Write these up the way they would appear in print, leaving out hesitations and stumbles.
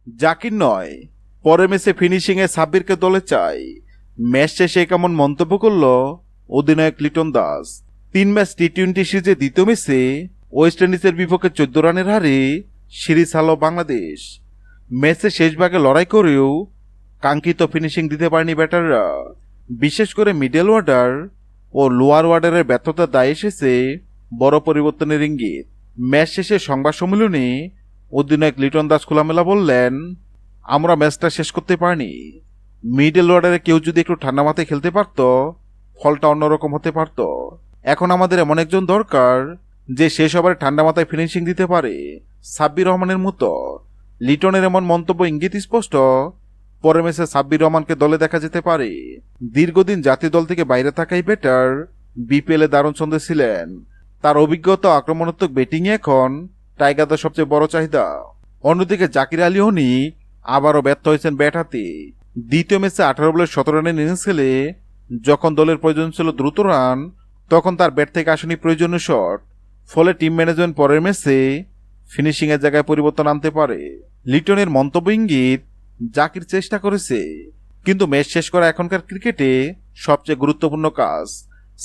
জাকির নয়, পরের ম্যাচে ফিনিশিংয়ে সাব্বিরকে দলে চাই। ম্যাচ শেষে কেমন মন্তব্য করল অধিনায়ক লিটন দাস। 3 ম্যাচ টি-20 সিরিজে দ্বিতীয় ম্যাচে ওয়েস্ট ইন্ডিজের বিপক্ষে 14 রানের হারে সিরিজ হারল বাংলাদেশ। ম্যাচের শেষ ভাগে লড়াই করেও কাঙ্ক্ষিত ফিনিশিং দিতে পারেনি ব্যাটাররা। বিশেষ করে মিডল অর্ডার ও লোয়ার অর্ডারের ব্যর্থতার দায় এসেছে বড় পরিবর্তনের ইঙ্গিত। ম্যাচ শেষে সংবাদ সম্মেলনে অধিনায়ক লিটন দাস খোলামেলা বললেন, আমরা ম্যাচটা শেষ করতে পারিনি। মিডল অর্ডারে কেউ যদি একটু ঠান্ডা মাথায় খেলতে পারত, ফলটা অন্যরকম হতে পারত। এখন আমাদের এমন একজন দরকার যে শেষ ওভারে ঠান্ডা মাথায় ফিনিশিং দিতে পারে, সাব্বির রহমানের মতো। লিটনের এমন মন্তব্য ইঙ্গিত স্পষ্ট, পরের ম্যাচে সাব্বির রহমানকে দলে দেখা যেতে পারে। দীর্ঘদিন জাতীয় দল থেকে বাইরে থাকাই ব্যাটার বিপিএলে দারুণ ছন্দে ছিলেন। তার অভিজ্ঞতা আক্রমণাত্মক ব্যাটিংয়ে এখন টাইগারদের সবচেয়ে বড় চাহিদা। অন্যদিকে জাকির আলী অনিক আবারও ব্যর্থ হয়েছেন ব্যাট হাতে। দ্বিতীয় ম্যাচে 18 বলে 17 রানের ইনিংস খেলে যখন দলের প্রয়োজন ছিল দ্রুত রান, তখন তার ব্যাট থেকে আসেনি প্রয়োজনীয় শট। ফলে টিম ম্যানেজমেন্ট পরের ম্যাচে ফিনিশিংয়ের জায়গায় পরিবর্তন আনতে পারে। লিটনের মন্তব্য ইঙ্গিত, জাকির চেষ্টা করেছে, কিন্তু ম্যাচ শেষ করা এখনকার ক্রিকেটে সবচেয়ে গুরুত্বপূর্ণ কাজ।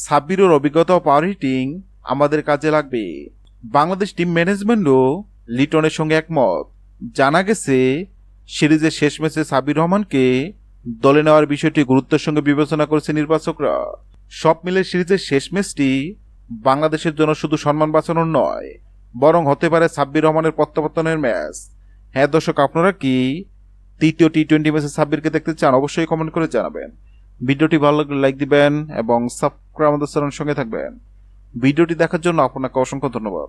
সাব্বিরের অভিজ্ঞতা ও পাওয়ার হিটিং আমাদের কাজে লাগবে। বাংলাদেশ টিম ম্যানেজমেন্টও লিটনের সঙ্গে একমত। জানা গেছে সিরিজের শেষ ম্যাচে সাব্বির রহমানকে দলে নেওয়ার বিষয়টি গুরুত্বের সঙ্গে বিবেচনা করেছে নির্বাচকরা। সব মিলে সিরিজের শেষ ম্যাচটি বাংলাদেশের জন্য শুধু সম্মান বাঁচানোর নয়, বরং হতে পারে সাব্বির রহমানের প্রত্যাবর্তনের ম্যাচ। হ্যাঁ দর্শক, আপনারা কি তৃতীয় টি-20 ম্যাচে সাব্বিরকে দেখতে চান? অবশ্যই কমেন্ট করে জানাবেন। ভিডিওটি ভালো লাগলে লাইক দিবেন এবং সাবস্ক্রাইব আমাদের চ্যানেলের সঙ্গে থাকবেন। ভিডিওটি দেখার জন্য আপনাকে অসংখ্য ধন্যবাদ।